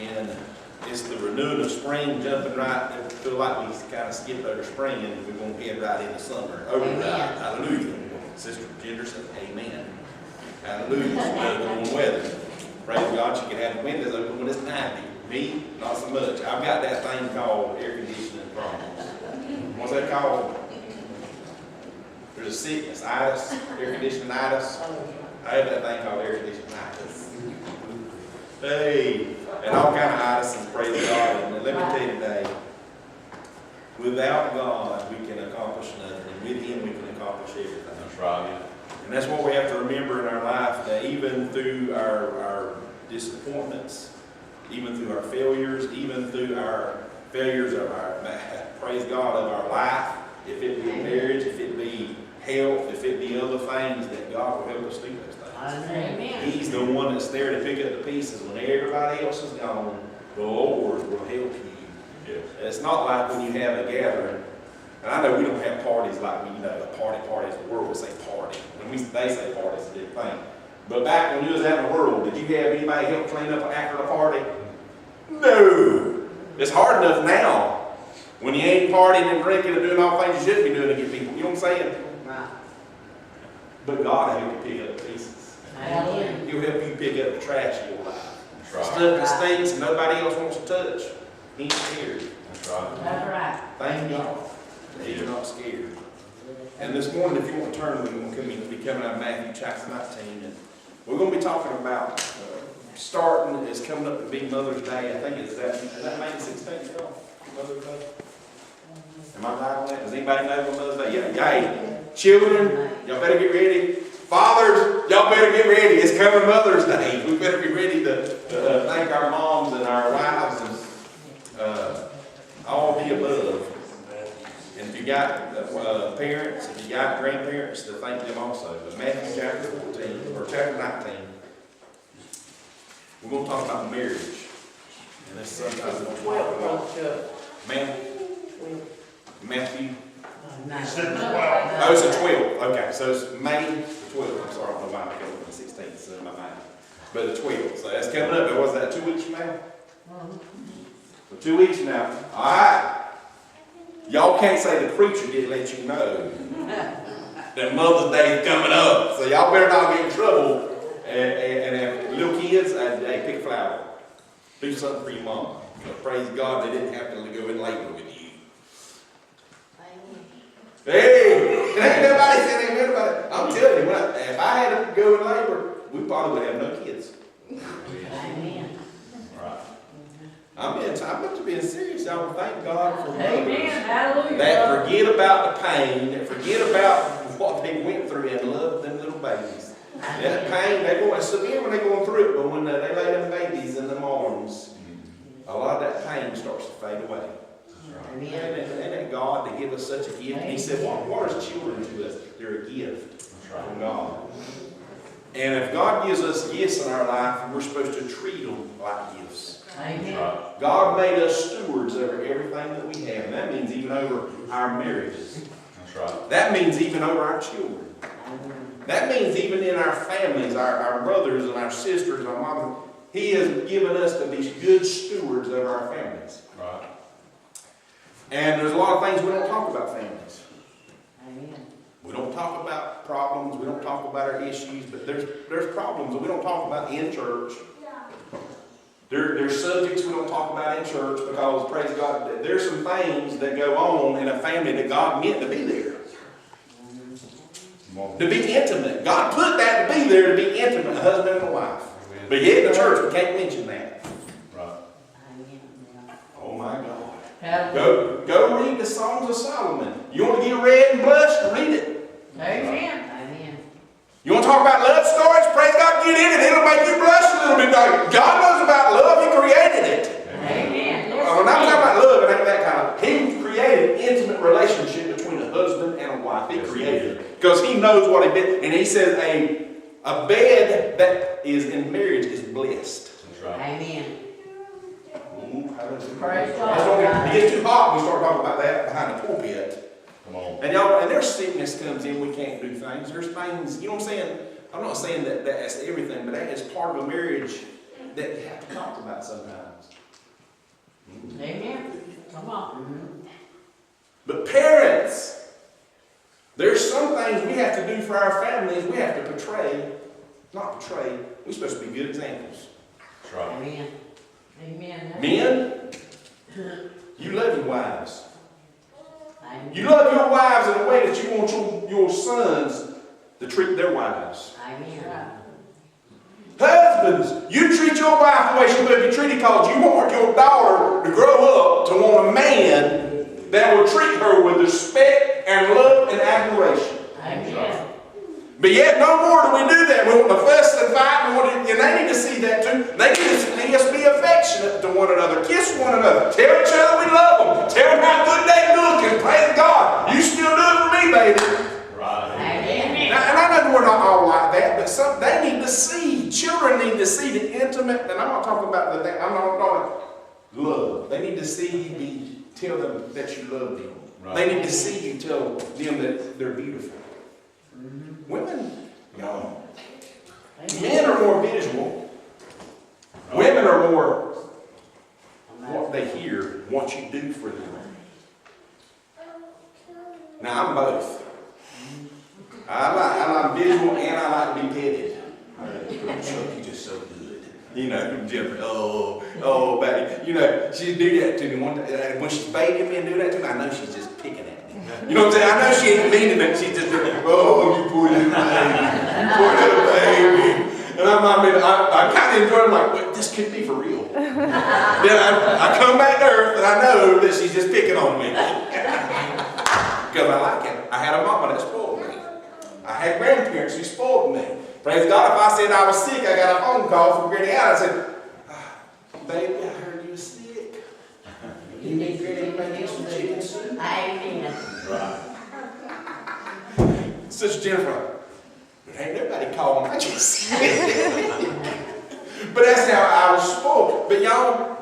And it's the renewing of spring, jumping right. I feel like we kind of skipped over spring and we're going to head right into summer. Override. Hallelujah. Sister Ginger said, amen. Hallelujah. It's warm weather. Praise God, she can have the windows open when it's 90. Me, not so much. I've got that thing called air conditioning problem. What's that called? There's a sickness, itis, air conditioning itis. I have that thing called air conditioning itis. Hey, and all kind of itises, praise God. And let me tell you today, without God, we can accomplish nothing. And with Him, we can accomplish everything. That's right. And that's what we have to remember in our life, that even through our disappointments, even through our failures, even through our failures of our, praise God, of our life, if it be marriage, if it be health, if it be other things, that God will help us do those things. Amen. He's the one that's there to pick up the pieces. When everybody else is gone, the Lord will help you. Yes. It's not like when you have a gathering. And I know we don't have parties like, the parties, the world would say party. When they say party, it's a different thing. But back when you was out in the world, did you have anybody help clean up after the party? No. It's hard enough now when you ain't partying and drinking and doing all the things you should be doing to get people. You know what I'm saying? Right. But God will help you pick up the pieces. Amen. He'll help you pick up the trash in your life. That's right. Stuff that stinks and nobody else wants to touch. He ain't scared. That's right. That's right. Thank God that He's not scared. And this morning, if you want to turn, we're going to be coming out of Matthew chapter 19. And we're going to be talking about starting, it's coming up to be Mother's Day. I think is that May 16th, y'all? Mother's Day? Am I right on that? Does anybody know when Mother's Day? Yeah. Hey, children, y'all better get ready. Fathers, y'all better get ready. It's coming Mother's Day. We better be ready to thank our moms and our wives and all the above. And if you got parents, if you got grandparents, to thank them also. But Matthew chapter 14, or chapter 19, we're going to talk about marriage. And that's sometimes we don't talk about. Ma'am? Matthew? It's in 12. Oh, it's a 12. Okay, so it's May the 12th. I'm sorry, I don't know why I came up with the 16th, so in my mind. But the 12th. So that's coming up. Was that 2 weeks from now? So 2 weeks from now. All right. Y'all can't say the preacher didn't let you know that Mother's Day is coming up. So y'all better not get in trouble. And if little kids, hey, pick a flower. Do something for your mom. But praise God, they didn't have to go in labor with you. Hey, ain't nobody said amen about it. I'm telling you, if I had to go in labor, we probably would have no kids. Amen. Right. I'm being serious. Y'all thank God for Amen. mothers Hallelujah. that forget about the pain, that forget about what they went through and love them little babies. That pain, they go and severe when they're going through it, but when they lay them babies in them arms, a lot of that pain starts to fade away. Ain't it God to give us such a gift? He said, what are children to us? They're a gift from God. And if God gives us gifts in our life, we're supposed to treat them like gifts. Amen. God made us stewards over everything that we have. And that means even over our marriages. That's right. That means even over our children. That means even in our families, our brothers and our sisters, our mothers. He has given us to be good stewards over our families. Right. And there's a lot of things we don't talk about families. Amen. We don't talk about problems. We don't talk about our issues. But there's problems that we don't talk about in church. There's subjects we don't talk about in church because, praise God, there's some things that go on in a family that God meant to be there. To be intimate. God put that to be there, to be intimate, a husband and a wife. But yet in the church, we can't mention that. Right. Oh my God. Hallelujah. Go read the Songs of Solomon. You want to get red and blush? Read it. Amen. Amen. You want to talk about love stories? Praise God, get in it. It'll make you blush a little bit. God knows about love. He created it. Amen. When I'm talking about love, it ain't that kind of. He created an intimate relationship between a husband and a wife. He created it. Because He knows what He did. And He says a bed that is in marriage is blessed. That's right. Amen. Praise God. It gets too hot, we start talking about that behind the pulpit. Come on. And y'all, and there's sickness comes in, we can't do things. There's things, you know what I'm saying? I'm not saying that that's everything, but that is part of a marriage. that you have to talk about sometimes. Amen. Come on. But parents, there's some things we have to do for our families. We have to we're supposed to be good examples. That's right. Amen. Amen. Men, you love your wives. Amen. You love your wives in a way that you want your sons to treat their wives. Amen. Husbands, you treat your wife the way she would be treated because you want your daughter to grow up to want a man that will treat her with respect and love and admiration. Amen. But yet no more do we do that. We want to fuss and fight, and they need to see that too. They need to see us be affectionate to one another, kiss one another, tell each other we love them, tell them how good they look, and praise God. You still do it for me, baby. Right. Amen. Now, and I know we're not all like that, but they need to see. Children need to see the intimate, and I'm not talking about I'm not talking love. They need to see you tell them that you love them. Right. They need to see you tell them that they're beautiful. Women, y'all, men are more visual. Women are more what they hear, what you do for them. Now, I'm both. I like visual and I like to be petted. Chuck, you're just so good. You know, Jennifer, oh, baby. You know, she'd do that to me one day. When she's begging me and do that to me, I know she's just picking at me. You know what I'm saying? I know she ain't meaning it. She's just doing, oh, you poor little baby. You poor little baby. And I kind of enjoy it. I'm like, well, this could be for real. Then I come back to earth and I know that she's just picking on me. Because I like it. I had a mama that spoiled me. I had grandparents who spoiled me. Praise God, if I said I was sick, I got a phone call from Granny Ann. I said, baby, I heard you were sick. You need Granny to make you some chicken soup? Amen. Right. Sister Jennifer, but ain't nobody calling my sick. But that's how I was spoiled. But y'all,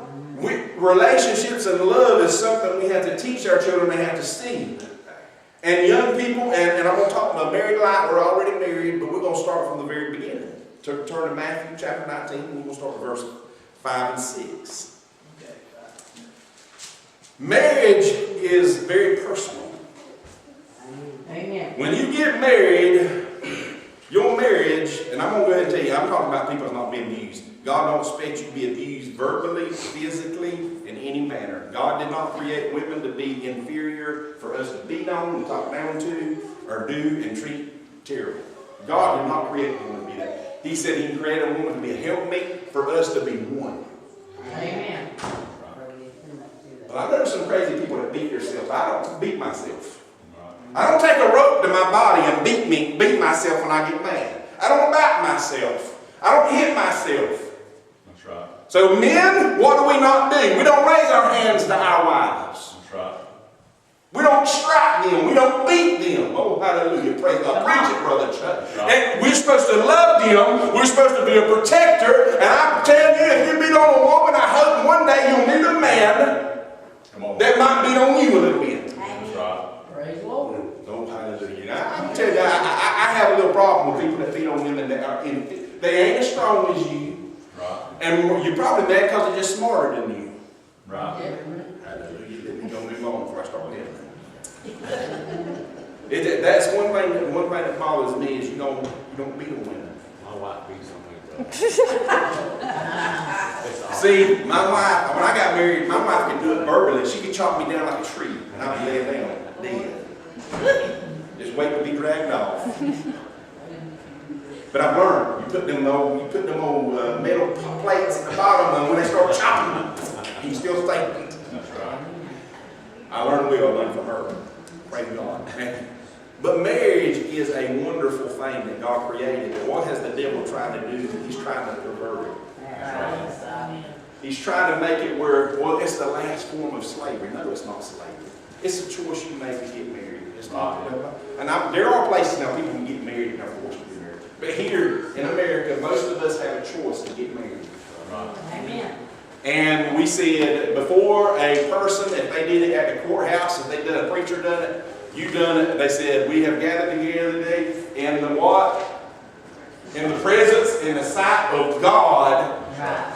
relationships and love is something we have to teach our children. They have to see. And young people, and I'm going to talk about married life. We're already married, but we're going to start from the very beginning. Turn to Matthew chapter 19, and we're going to start with verse 5 and 6. Marriage is very personal. Amen. When you get married, your marriage, and I'm going to go ahead and tell you, I'm talking about people that's not being abused. God don't expect you to be abused verbally, physically, in any manner. God did not create women to be inferior, for us to beat on and talk down to, or do and treat terrible. God did not create a woman to be that. He said He created a woman to be a helpmate, for us to be one. Amen. Well, I know some crazy people that beat themselves. I don't beat myself. I don't take a rope to my body and beat myself when I get mad. I don't bite myself. I don't hit myself. That's right. So men, what do we not do? We don't raise our hands to our wives. That's right. We don't strike them. We don't beat them. Oh, hallelujah. Praise God. Preach it, Brother Chuck. Right. And we're supposed to love them. We're supposed to be a protector. And I'm telling you, if you beat on a woman, I hope one day you'll meet a man that might beat on you a little bit. That's right. Praise the Lord. Oh, hallelujah. Now, I'm telling you, I have a little problem with people that beat on women that are they ain't as strong as you. Right. And you're probably mad because they're just smarter than you. Right. Hallelujah. Let me go move on before I start getting That's one thing that bothers me is you don't beat a woman. My wife beats on me, See, my wife, when I got married, my wife could do it verbally. She could chop me down like a tree, and I'd be laying down, dead. Just wait to be dragged off. But I've learned, you put them old metal plates at the bottom, and when they start chopping, you still thinking. That's right. I learned from her. Praise God. But marriage is a wonderful thing that God created. And what has the devil tried to do? He's trying to pervert it. He's trying to make it where, well, it's the last form of slavery. No, it's not slavery. It's a choice you make to get married. It's not. And there are places now people can get married and are forced to get married. But here in America, most of us have a choice to get married. Right. Amen. And we said before a person, if they did it at the courthouse, if they did a preacher done it, you done it. They said we have gathered together today in the what? In the presence, in the sight of God. Right.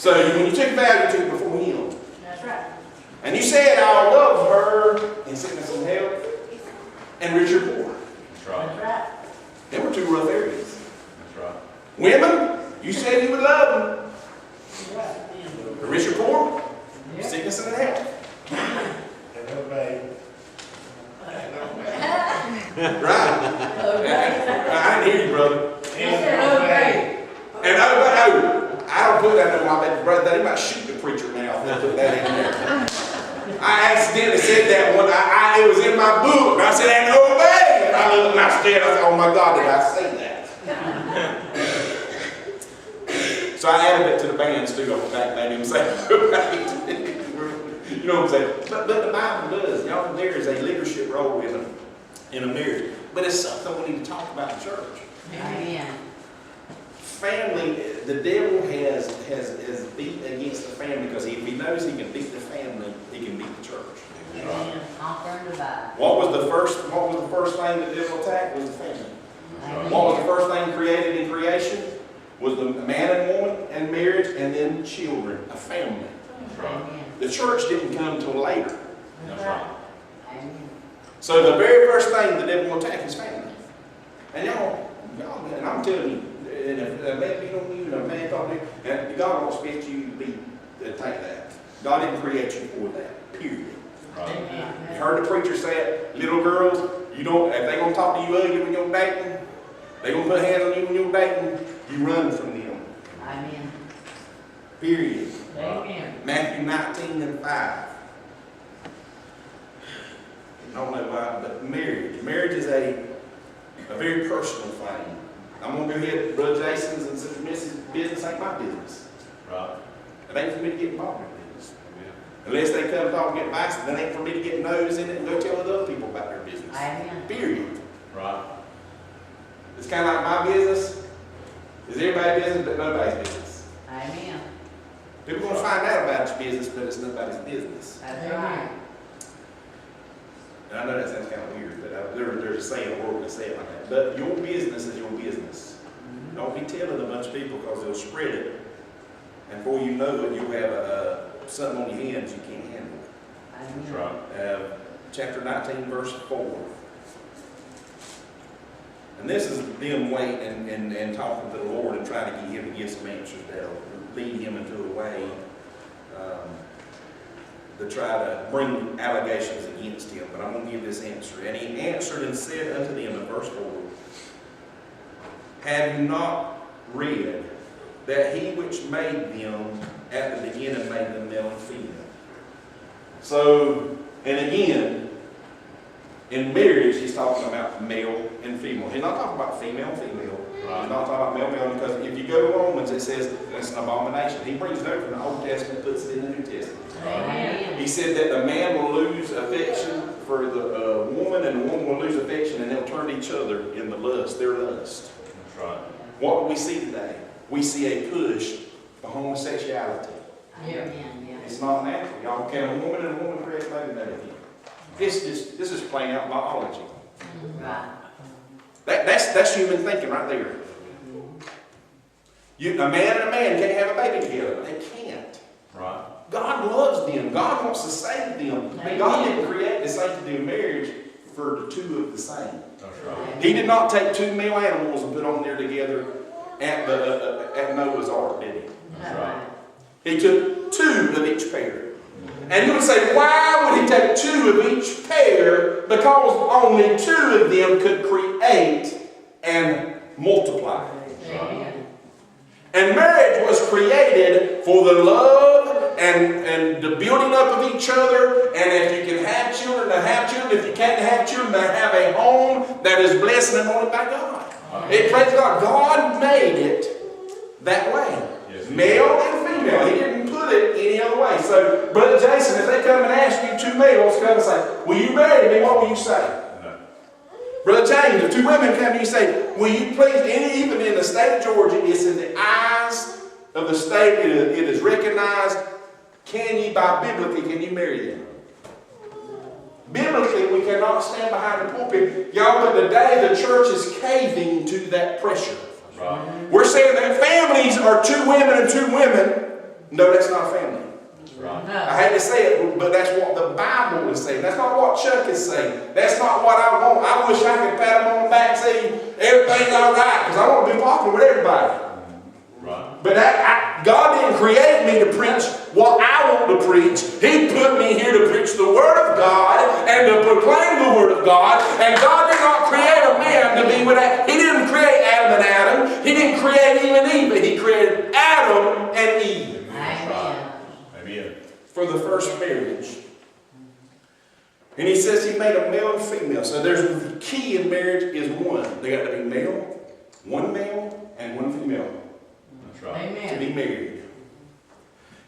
So when you took a vow, you took it before Him. That's right. And you said, I'll love her in sickness and health and rich or poor. That's right. That's right. Them were two rough areas. That's right. Women, you said you would love them. That's right. The rich or poor, Yeah. sickness and health. Right. Okay. I didn't hear you, brother. I said okay. And I don't put that in my brother. They might shoot the preacher now if they put that in there. I accidentally said that one. It was in my book. And I said, and obey. And I looked and I stared. I said, oh my God, did I say that? So I added it to the bands too on the back, made him say, you know what I'm saying? But the Bible does. Y'all, there is a leadership role in a marriage. But it's something we need to talk about in church. Amen. Family, the devil has beat against the family because if he knows he can beat the family, he can beat the church. Amen. Conquer and divide. What was the first thing the devil attacked? Was the family. Amen. What was the first thing created in creation? Was the man and woman and marriage, and then children, a family. Amen. The church didn't come till later. That's right. Amen. So the very first thing the devil will attack is family. And y'all, and I'm telling you, and if a man beat on you, and a man thought you, and God don't expect you to take that. God didn't create you for that. Period. Right. Amen. You heard the preacher say it, little girls, you don't, if they gonna talk to you ugly when you're dating, they gonna put hands on you when you're dating, you run from them. Amen. Period. Amen. Matthew 19:5. I don't know why, but marriage. Marriage is a very personal thing. I'm going to go ahead, Brother Jason's and Sister Missy's business ain't my business. Right. It ain't for me to get involved in business. Amen. Unless they come talk and get advice, then it ain't for me to get nose in it and go tell other people about their business. Amen. Period. Right. It's kind of like my business. Is everybody's business, but nobody's business. Amen. People are going to find out about your business, but it's nobody's business. That's right. And I know that sounds kind of weird, but there's a saying in the world that say it like that. But your business is your business. Don't be telling a bunch of people because they'll spread it. And before you know it, you'll have something on your hands you can't handle. That's Amen. right. Chapter 19, verse 4. And this is them waiting and talking to the Lord and trying to get Him to give some answers that'll lead Him into a way to try to bring allegations against Him. But I'm going to give this answer. And He answered and said unto them in verse 4, have you not read that He which made them at the beginning made them male and female? So, and again, in marriage, He's talking about male and female. He's not talking about female and female. Right. He's not talking about male, because if you go to Romans, it says it's an abomination. He brings it over from the Old Testament, puts it in the New Testament. Amen. He said that the man will lose affection for the woman, and the woman will lose affection, and they'll turn to each other in the lust, their lust. That's right. What do we see today? We see a push for homosexuality. Amen. Yeah. It's not natural. Y'all, can a woman and a woman create a baby again? This is playing out biology. Right. That's human thinking right there. A man and a man can't have a baby together. They can't. Right. God loves them. God wants to save them. But God didn't create the sanctity of marriage for the two of the same. That's right. He did not take two male animals and put them there together at Noah's Ark, did He? That's right. He took two of each pair. And you would say, why would He take two of each pair? Because only two of them could create and multiply. Amen. And marriage was created for the love and the building up of each other. And if you can have children, to have children. If you can't have children, to have a home that is blessed and anointed by God. It praise God. God made it that way. Yes. Male and female. He didn't put it any other way. So, Brother Jason, if they come and ask you, two males come and say, will you marry me? What will you say? No. Brother James, if two women come to you and say, will you please, even in the state of Georgia, it's in the eyes of the state, it is recognized, biblically, can you marry them? Biblically, we cannot stand behind the pulpit. Y'all, but today the church is caving to that pressure. Right. We're saying that families are two women and two women, No, that's not a family. That's right. No. I hate to say it, but that's what the Bible is saying. That's not what Chuck is saying. That's not what I want. I wish I could pat him on the back and say everything's all right, because I want to be popular with everybody. Right. But God didn't create me to preach what I want to preach. He put me here to preach the Word of God and to proclaim the Word of God. And God did not create a man to be with that. He didn't create Adam and Adam. He didn't create Eve and Eve, but He created Adam and Eve. Amen. Amen. For the first marriage. And He says He made a male and female. So there's the key in marriage is one. They got to be male and one female That's right. to Amen. be married.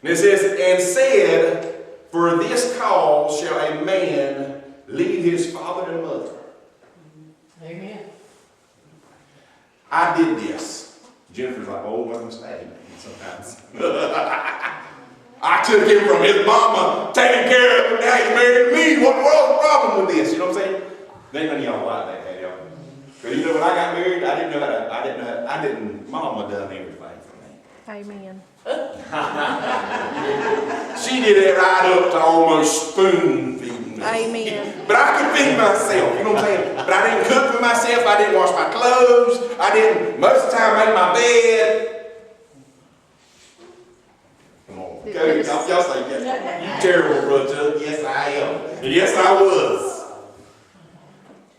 And it says, and said, for this cause shall a man leave his father and mother. Amen. I did this. Jennifer's like, oh, what a mistake. Sometimes. I took him from his mama, taking care of him, now he's married to me. What's the problem with this? You know what I'm saying? They none of y'all like that, have y'all? Because you know when I got married, mama done everything for me. Amen. She did it right up to almost spoon feeding me. Amen. But I could feed myself, you know what I'm saying? But I didn't cook for myself, I didn't wash my clothes, most of the time make my bed. Come on, go, y'all say yes. You terrible, brother. Yes, I am. Yes, I was.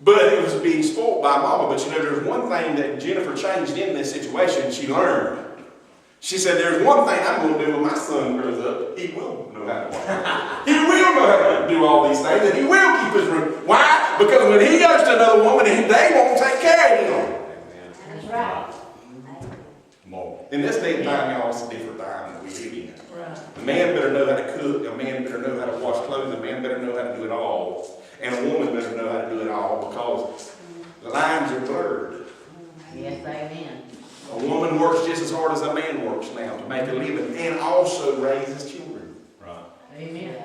But it was being spoiled by mama. But you know, there's one thing that Jennifer changed in this situation. She learned. She said, there's one thing I'm going to do when my son grows up. He will know how to walk. He will know how to do all these things, and he will keep his room. Why? Because when he goes to another woman, they won't take care of him. That's right. More. In this day and time, y'all, it's a different time that we live in. Right. A man better know how to cook. A man better know how to wash clothes. A man better know how to do it all. And a woman better know how to do it all, because the lines are blurred. Yes, amen. A woman works just as hard as a man works now to make a living and also raise his children. Right. Amen.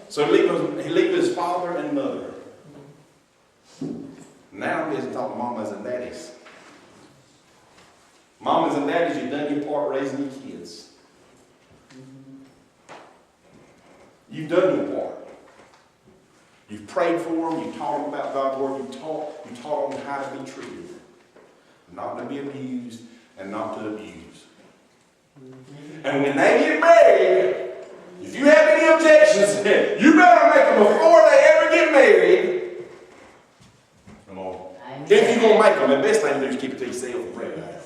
So he leave his father and mother. Now he isn't talking mamas and daddies. Mamas and daddies, you've done your part raising your kids. You've done your part. You've prayed for them, you taught them about God's word, you taught them how to be treated. Not to be abused and not to abuse. And when they get married, if you have any objections, you better make them before they ever get married. Come on. If you're going to make them, the best thing to do is keep it to yourself and pray about it.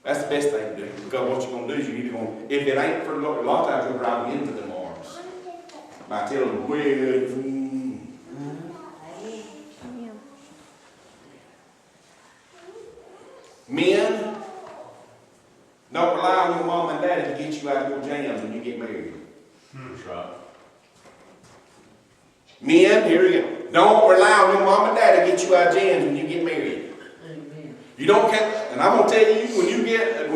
That's the best thing to do. Because what you're going to do is you're either going to, if it ain't for a lot of times, you'll drive them into them arms. By telling them, well, men, don't rely on your mom and daddy to get you out of your jams when you get married. That's right. Men, here we go. Don't rely on your mom and daddy to get you out of jams when you get married. Amen. You don't count, and I'm gonna tell you, when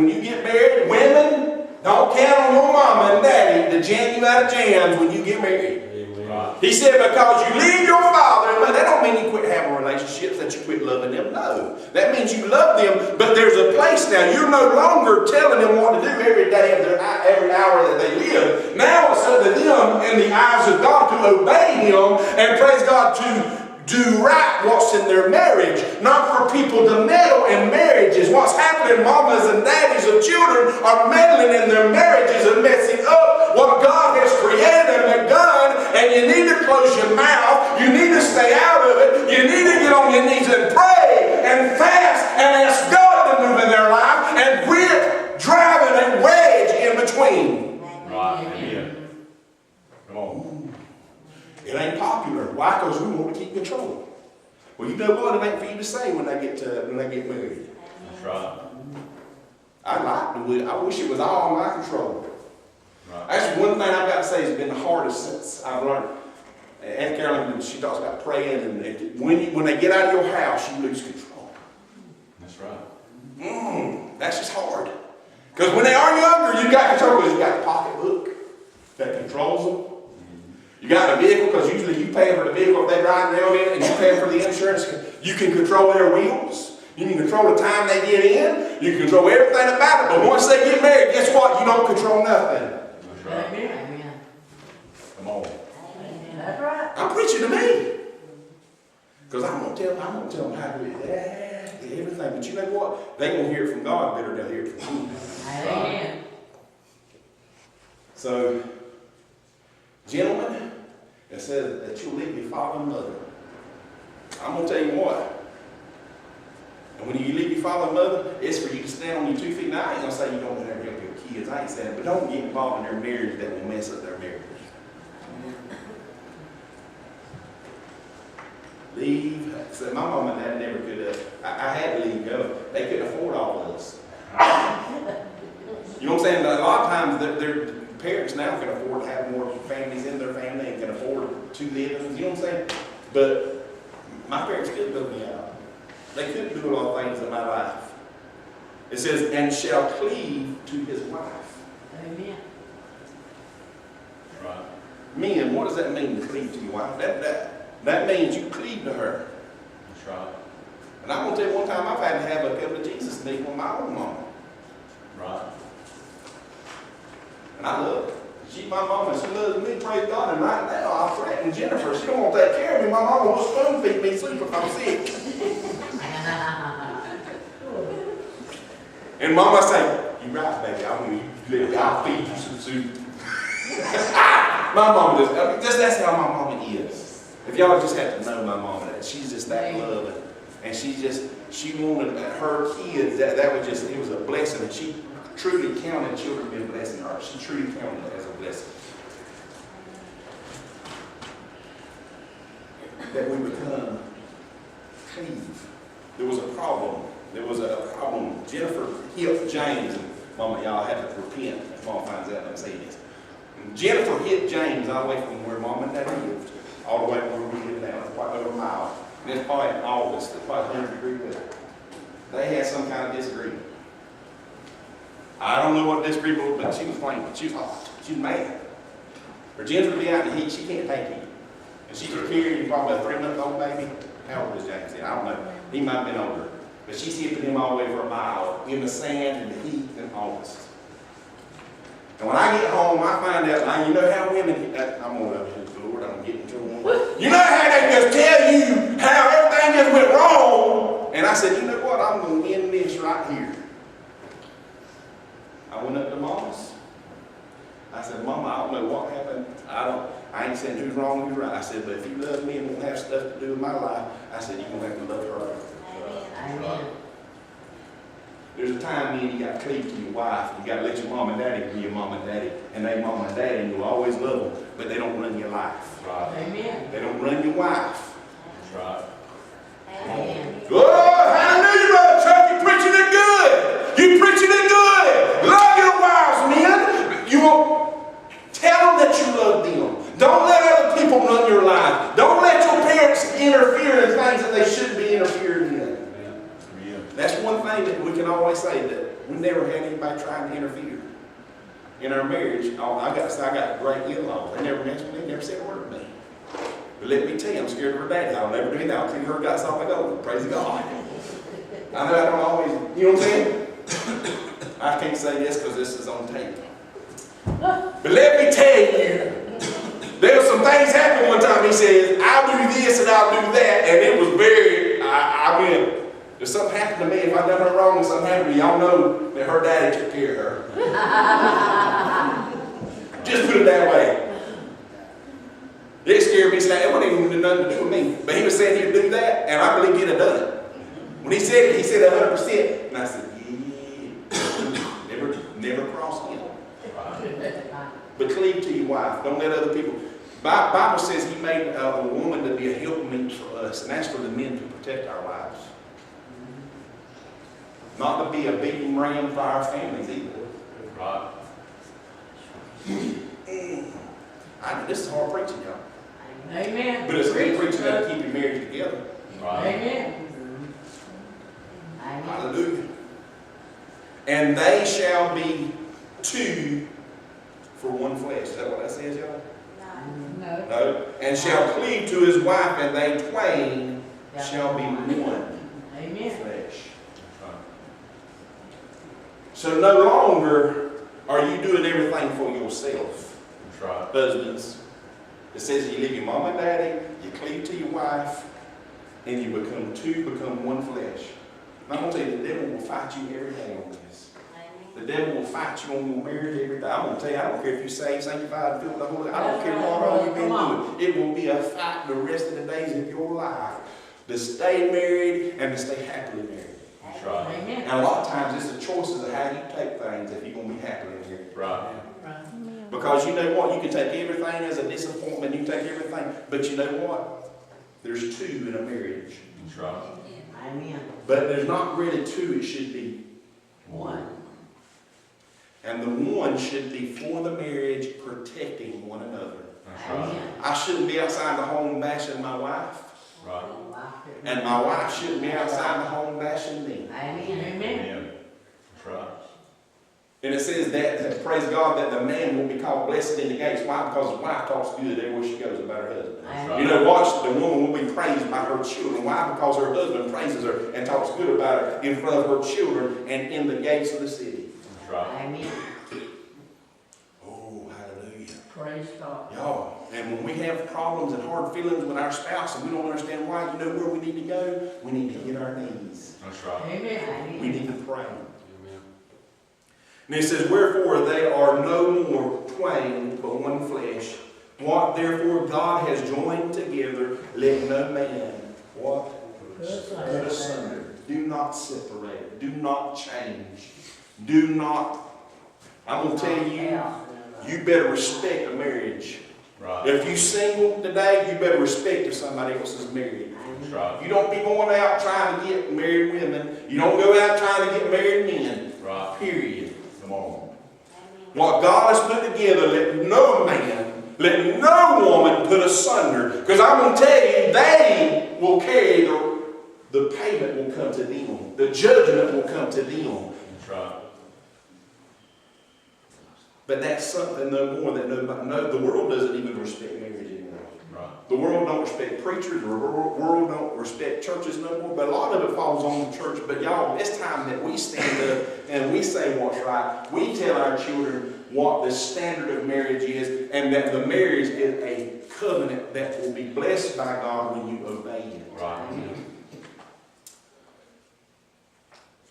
you get married, women, don't count on your mama and daddy to jam you out of jams when you get married. Right. He said, because you leave your father, but that don't mean you quit having relationships, that you quit loving them. No. That means you love them, but there's a place now. You're no longer telling them what to do every day of every hour that they live. Now it's up to them in the eyes of God to obey Him and praise God to do right what's in their marriage, not for people to meddle in marriages. What's happening, mamas and daddies of children are meddling in their marriages and messing up what God has created and done, and you need to close your mouth, you need to stay out of it, you need to get on your knees and pray and fast and ask God to move in their life and quit driving a wedge in between. Right. Amen. Come on. It ain't popular. Why? Because we want to keep control. Well, you know what? It ain't for you to say when they get married. That's right. I wish it was all in my control. Right. Actually, one thing I've got to say has been the hardest since I've learned. Aunt Carolyn, she talks about praying, and when they get out of your house, you lose control. That's right. That's just hard. Because when they are younger, you got control because you got the pocketbook that controls them. You got a vehicle because usually you pay for the vehicle if they drive around in it, and you pay for the insurance. You can control their wheels. You can control the time they get in. You can control everything about it. But once they get married, guess what? You don't control nothing. That's right. Amen. Come on. That's right. I'm preaching to me. Because I'm going to tell them how to do everything. But you know what? They going to hear it from God better than they'll hear it from me. Amen. So, gentlemen, it says that you'll leave your father and mother. I'm going to tell you what. And when you leave your father and mother, it's for you to stand on your 2 feet. Now, I ain't going to say you don't ever help your kids. I ain't saying that. But don't get involved in their marriage that will mess up their marriage. Leave. So my mom and dad never could. I had to leave go. They couldn't afford all of us. You know what I'm saying? A lot of times, their parents now can afford to have more families in their family and can afford 2 livings. You know what I'm saying? But my parents couldn't build me out. They couldn't do a lot of things in my life. It says, and shall cleave to his wife. Amen. Right. Men, what does that mean to cleave to your wife? That means you cleave to her. That's right. And I'm going to tell you one time I've had to have a cup of Jesus meat with my own mama. Right. And I love her. She's my mama. She loves me, praise God. And right now I threaten Jennifer. She don't want to take care of me. My mama will spoon feed me soup if I'm sick. And mama say, you right, baby. I'll feed you some soup. My mama just that's how my mama is. If y'all just had to know my mama, she's just that loving. And she wanted her kids, that was just, it was a blessing. And she truly counted children being a blessing to her. She truly counted it as a blessing. That we become cleave. There was a problem. Jennifer hit James, and Mama, y'all have to repent if Mama finds out I'm saying this. Jennifer hit James all the way from where Mom and Dad lived, all the way to where we live now. It's quite over a mile. And it's probably in August, it's probably 100 degrees weather. They had some kind of disagreement. I don't know what disagreement was, but she was flaming. She was hot. She was mad. Her Jennifer would be out in the heat, she can't take it. And she was carrying probably a 3-month-old baby. How old was James then? I don't know. He might have been older. But she's hipping him all the way for a mile in the sand, in the heat, in August. And when I get home, I find out, now you know how women, I'm going to, Lord, I'm getting to them. You know how they just tell you how everything just went wrong. And I said, you know what, I'm going to end this right here. I went up to Mama's. I said, Mama, I don't know what happened. I ain't saying who's wrong, who's right. I said, but if you love me and won't have stuff to do with my life, I said, you're going to have to love her. Amen. There's a time when you got to cleave to your wife. You got to let your mom and daddy be your mom and daddy. And they mom and daddy, and you'll always love them, but they don't run your life. Right. Amen. They don't run your wife. That's right. Amen. Oh, hallelujah, brother Chuck. You preaching it good. You preaching it good. Love your wives, men. You will tell them that you love them. Don't let other people run your life. Don't let your parents interfere in things that they shouldn't be interfering in. Yeah. That's one thing that we can always say, that we never had anybody trying to interfere in our marriage. I got great in-laws. They never mentioned me, never said a word to me. But let me tell you, I'm scared of her daddy. I'll never do that. I'll treat her guys like gold. Praise God. I know I don't always, you know what I'm saying? I can't say this because this is on tape. But let me tell you, there were some things happened one time. He says, I'll do this and I'll do that. And it was very, I mean, if something happened to me, if I done her wrong and something happened to me, y'all know that her daddy took care of her. Just put it that way. It scared me. It wasn't even nothing to do with me. But he was saying he'd do that, and I believe he'd have done it. When he said 100%. And I said, yeah. Never cross him. But cleave to your wife. Don't let other people. Bible says he made a woman to be a helpmeet for us, and that's for the men to protect our wives. Not to be a beating ram for our families either. Right. This is hard preaching, y'all. Amen. But it's good preaching to keep your marriage together. Right. Amen. Amen. Hallelujah. And they shall be two for one flesh. Is that what that says, y'all? No. No. And shall cleave to his wife, and they twain shall be one Amen. flesh. So no longer are you doing everything for yourself. That's right. Husbands, it says you leave your mom and daddy, you cleave to your wife, and you become one flesh. And I'm going to tell you, the devil will fight you every day on this. The devil will fight you on your marriage every day. I'm going to tell you, I don't care if you saved, sanctified, filled with the Holy Ghost. I don't care what all you've been doing. It will be a fight the rest of the days of your life to stay married and to stay happily married. That's right. Amen. And a lot of times it's the choices of how you take things if you're going to be happy in here. Right. Because you know what? You can take everything as a disappointment. You can take everything. But you know what? There's two in a marriage. That's right. Amen. But there's not really two. It should be One. and the one should be for the marriage, protecting one another. That's right. Amen. I shouldn't be outside the home bashing my wife, Right. and my wife shouldn't be outside the home bashing me. Amen. Amen. Amen. That's right. And it says that, praise God, that the man will be called blessed in the gates. Why? Because his wife talks good everywhere she goes about her husband. That's You right. know, watch, the woman will be praised by her children. Why? Because her husband praises her and talks good about her in front of her children and in the gates of the city. That's right. Amen. Oh, hallelujah. Praise God. Y'all, and when we have problems and hard feelings with our spouse and we don't understand why, you know where we need to go? We need to get our knees. That's right. We Amen. need to pray. And it says, wherefore they are no more twain, but one flesh. What therefore God has joined together, let no man, what? Put asunder. Do not separate. Do not change. Do not. I'm going to tell you, you better respect a marriage. Right. If you're single today, you better respect if somebody else is married. That's right. You don't be going out trying to get married women. You don't go out trying to get married men. Right. Period. Come on. What God has put together, let no man, let no woman put asunder. Because I'm going to tell you, they will carry the payment will come to them. The judgment will come to them. That's right. But that's something no more that the world doesn't even respect marriage anymore. Right. The world don't respect preachers. The world don't respect churches no more. But a lot of it falls on the church. But y'all, it's time that we stand up and we say what's right. We tell our children what the standard of marriage is, and that the marriage is a covenant that will be blessed by God when you obey it. Right.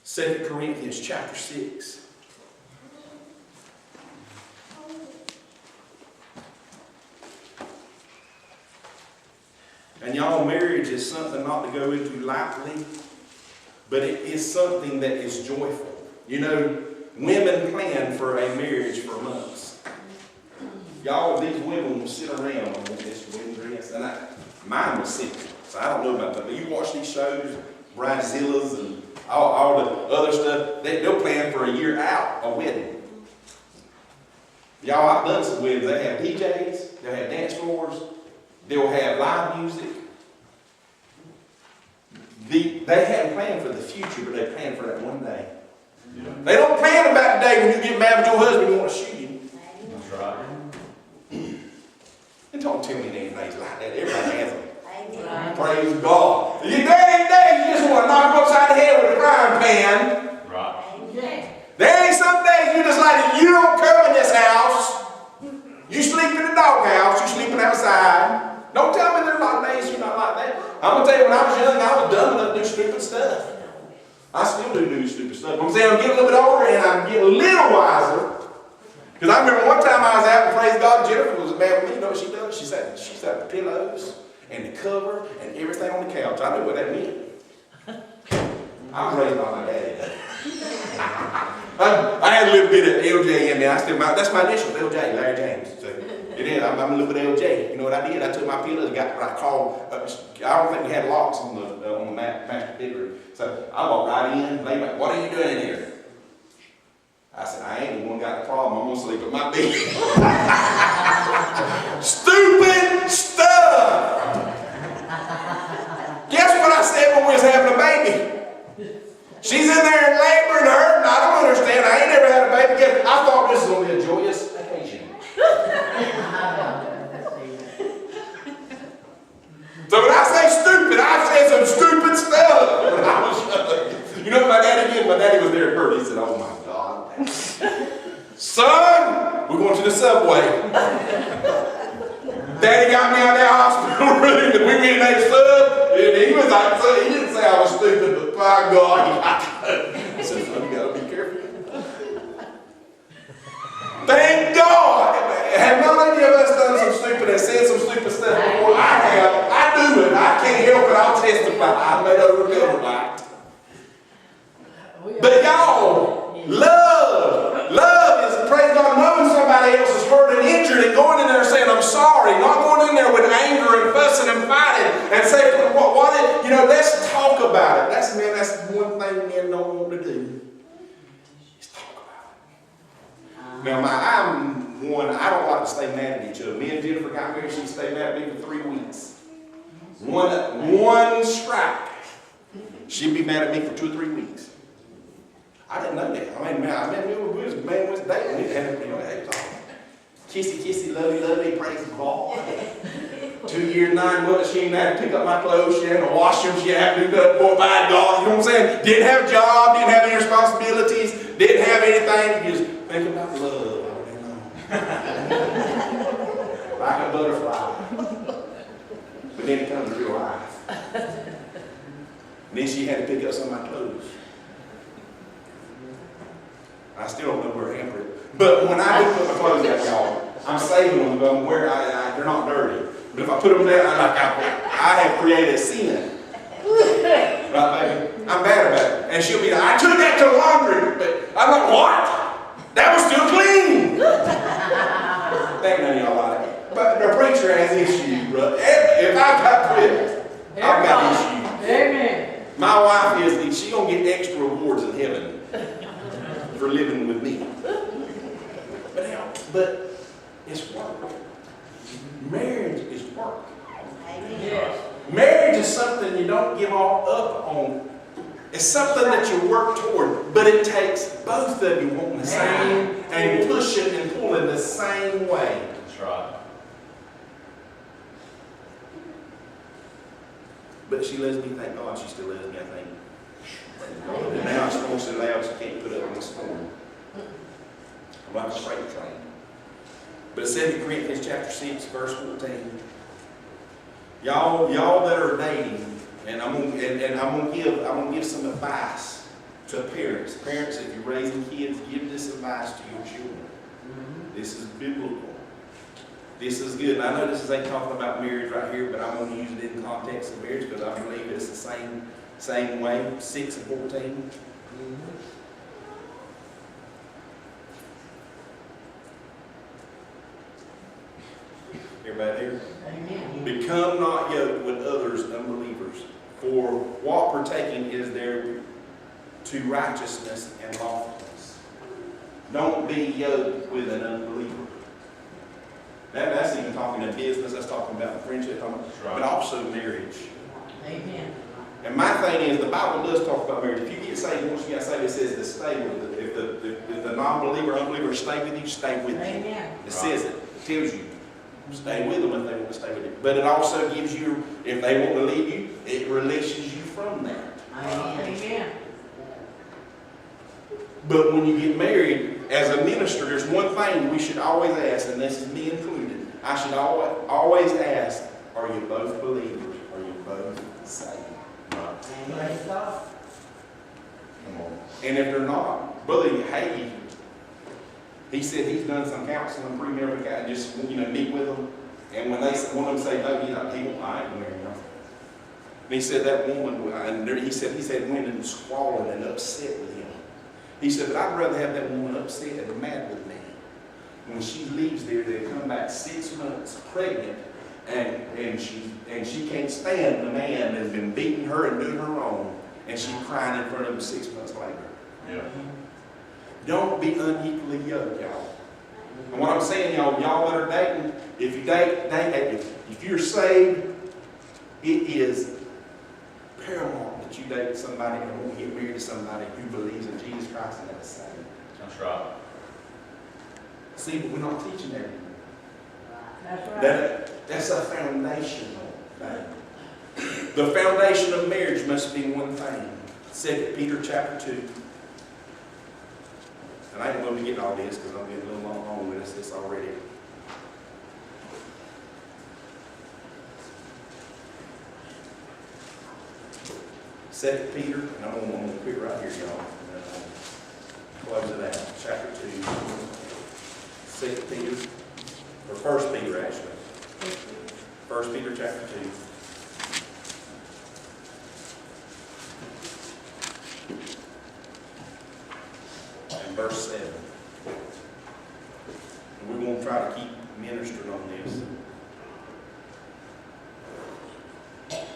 2 Corinthians chapter 6. And y'all, marriage is something not to go into lightly, but it is something that is joyful. You know, women plan for a marriage for months. Y'all, these women will sit around on this wedding dress, and mine was simple, so I don't know about that. But you watch these shows, Bridezillas and all the other stuff, they'll plan for a year out a wedding. Y'all, I've done some weddings. They have DJs, they'll have dance floors, they'll have live music. They hadn't planned for the future, but they planned for that one day. Yeah. They don't plan about the day when you get mad with your husband and want to shoot him. That's right. And don't tell me anything's like that. Everybody has them. Right. Praise God. There ain't days you just want to knock him upside the head with a frying pan. Right. There ain't some days you just like, you don't come in this house. You sleep in the doghouse. You sleeping outside. Don't tell me there's a lot of days you're not like that. I'm going to tell you, when I was young, I was dumb enough to do stupid stuff. I still do stupid stuff. I'm saying I'm getting a little bit older and I'm getting a little wiser. Because I remember one time I was out, and praise God, Jennifer was bad with me. You know what she does? She set the pillows and the cover and everything on the couch. I knew what that meant. I was raised by my daddy. I had a little bit of LJ in there. That's my initials, LJ, Larry James. So it is. I'm a little bit of LJ. You know what I did? I took my pillows and got what I called. I don't think we had locks on the master bedroom. So I walked right in, laid back. What are you doing in here? I said, I ain't the one got the problem. I'm gonna sleep at my bed. Stupid stuff. Guess what I said when we was having a baby? She's in there in labor and hurting. I don't understand. I ain't never had a baby yet. I thought this was going to be a joyous occasion. So when I say stupid, I say some stupid stuff. When I was young. You know what my daddy did? My daddy was there at birth. He said, oh, oh my God. Son, we're going to the subway. Daddy got me out of the hospital room and we went in that sub. And he was like, son, he didn't say I was stupid, but by God, he got to. I said, son, you got to be careful. Thank God. Have not any of us done some stupid and said some stupid stuff before? I have. I do it. I can't help it. I'll testify. I may not remember right. But y'all, love is, praise God, knowing somebody else is hurt and injured and going in there and saying, I'm sorry, not going in there with anger and fussing and fighting and saying, let's talk about it. That's one thing men don't want to do. Just talk about it. Now, I'm one, I don't like to stay mad at each other. Me and Jennifer got married, she stayed mad at me for 3 weeks. One strike. She'd be mad at me for 2 or 3 weeks. I didn't know that. I mean, we was dating. We had it was all kissy, lovey, praise God. 2 years, 9 months, she didn't have to pick up my clothes. She didn't have to wash them. She didn't have to do that. Boy, by God, you know what I'm saying? Didn't have a job, didn't have any responsibilities, didn't have anything. Just think about love all day long. Like a butterfly. But then it comes to real life. And then she had to pick up some of my clothes. I still don't know where I am. But when I do put my clothes out, y'all, I'm saving them. They're not dirty. But if I put them there, I have created a sin. Right, baby? I'm bad about it. And she'll be like, I took that to laundry. But I'm like, what? That was still clean. Thank none of y'all like it. But the preacher has issues, bro. If I've got quit, I've got issues. Amen. My wife she's going to get extra rewards in heaven for living with me. But it's work. Marriage is work. Yes. Marriage is something you don't give all up on. It's something that you work toward, but it takes both of you wanting the same and pushing and pulling the same way. That's right. But she loves me, thank God she still loves me, I think. And now it's going so loud she can't put up on the storm. I'm like a freight train. But 2 Corinthians chapter 6, verse 14. Y'all that are dating, and I'm gonna give some advice to parents. Parents, if you're raising kids, give this advice to your children. This is biblical. This is good. And I know this ain't talking about marriage right here, but I'm going to use it in the context of marriage because I believe it's the same way. 6 and 14. Everybody there? Amen. Become not yoked with others, unbelievers. For what partaking is there to righteousness and lawfulness? Don't be yoked with an unbeliever. That's even talking in business, that's talking about friendship, but also marriage. Amen. And my thing is, the Bible does talk about marriage. If you get saved, once you get saved, it says to stay with it. If the non-believer, unbeliever stay with you, stay with you. Amen. It says it. It tells you. Stay with them if they want to stay with you. But it also gives you, if they want to leave you, it releases you from that. Amen. But when you get married, as a minister, there's one thing we should always ask, and this is me included. I should always ask, are you both believers? Are you both saved? Praise God. Come on. And if they're not, Brother Hagee, he said he's done some counseling, premarital guy, just meet with them. And when one of them say no, he won't, I ain't married. And he said that woman, and he said women squalling and upset with him. He said, but I'd rather have that woman upset and mad with me. When she leaves there, they come back 6 months pregnant, and she can't stand the man that's been beating her and doing her wrong, and she's crying in front of him 6 months later. Yeah. Don't be unequally yoked, y'all. And what I'm saying, y'all that are dating, if you date, if you're saved, it is paramount that you date somebody and won't get married to somebody who believes in Jesus Christ and that's saved. That's right. See, but we're not teaching that anymore. That's right. That's a foundational thing. The foundation of marriage must be one thing. 2 Peter chapter 2. And I ain't going to get all this because I'm getting a little long with this already. Second Peter, and I'm going to quit right here, y'all. Close it out. Chapter 2. Second Peter, or First Peter actually. First Peter chapter 2. And verse 7. And we're going to try to keep ministering on this.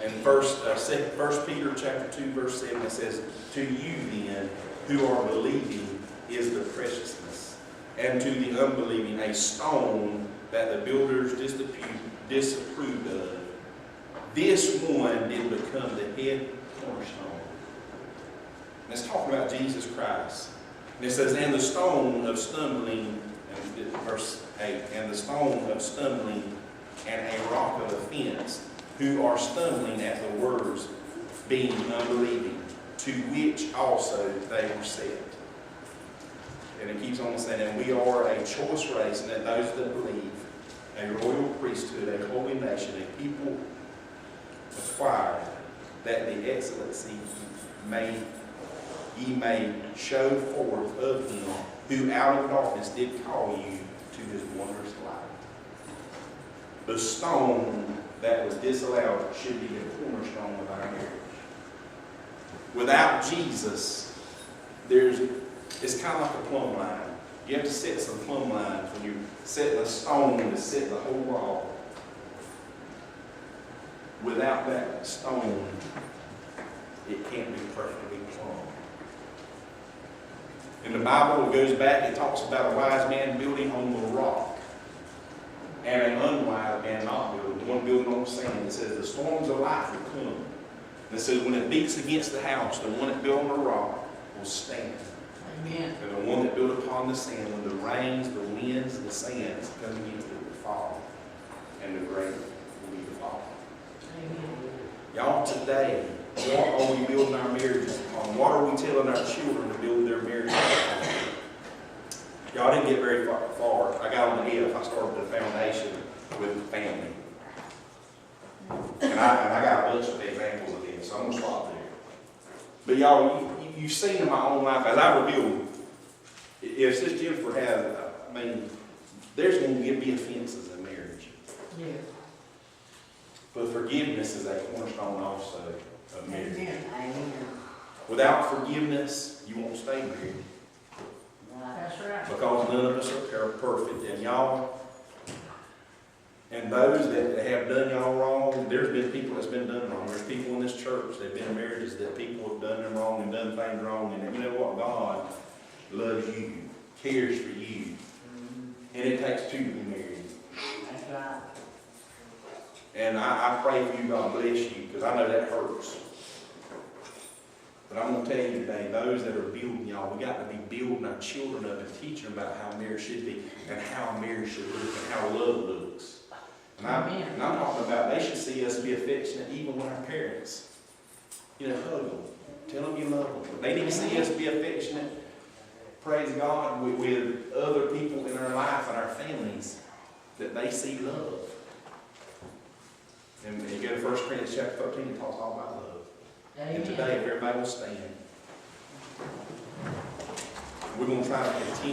And First Peter chapter 2, verse 7, it says, "To you then, who are believing, is the preciousness, and to the unbelieving a stone that the builders disapproved of. This one did become the head cornerstone." And it's talking about Jesus Christ. And it says, "And the stone of stumbling," and verse 8, "and the stone of stumbling and a rock of offense, who are stumbling at the words, being unbelieving, to which also they were set." And it keeps on saying, "And we are a choice race, and that those that believe, a royal priesthood, a holy nation, a people acquired, that the excellency ye may show forth of him, who out of darkness did call you to his wondrous light." The stone that was disallowed should be the cornerstone of our marriage. Without Jesus, it's kind of like a plumb line. You have to set some plumb lines when you're setting a stone to set the whole wall. Without that stone, it can't be perfectly plumb. In the Bible, it goes back, it talks about a wise man building on the rock, and an unwise man not building, one building on sand. It says the storms of life will come. And it says when it beats against the house, the one that built on the rock will stand. Amen. And the one that built upon the sand, when the rains, the winds, and the sands come against it, will fall. And the great will be the fall. Amen. Y'all, today, what are we building our marriages upon? What are we telling our children to build their marriages upon? Y'all didn't get very far. I got on the F. I started the foundation with the family. And I got a bunch of examples of this, so I'm going to stop there. But y'all, you've seen in my own life, as I revealed, if Sister Jennifer has, there's going to be offenses in marriage. Yeah. But forgiveness is a cornerstone also of marriage. Amen. Without forgiveness, you won't stay married. That's right. Because none of us are perfect. And y'all, and those that have done y'all wrong, there's been people that's been done wrong. There's people in this church that have been in marriages that people have done them wrong and done things wrong. And you know what? God loves you, cares for you. And it takes two to be married. That's right. And I pray for you, God bless you, because I know that hurts. But I'm going to tell you today, those that are building y'all, we got to be building our children up and teaching them about how marriage should be and how marriage should look and how love looks. And I'm talking about they should see us be affectionate even with our parents. You know, hug them. Tell them you love them. They need to see us be affectionate, praise God, with other people in our life and our families, that they see love. And you go to 1 Corinthians chapter 13, it talks all about love. Amen. And today, everybody will stand. We're going to try to continue.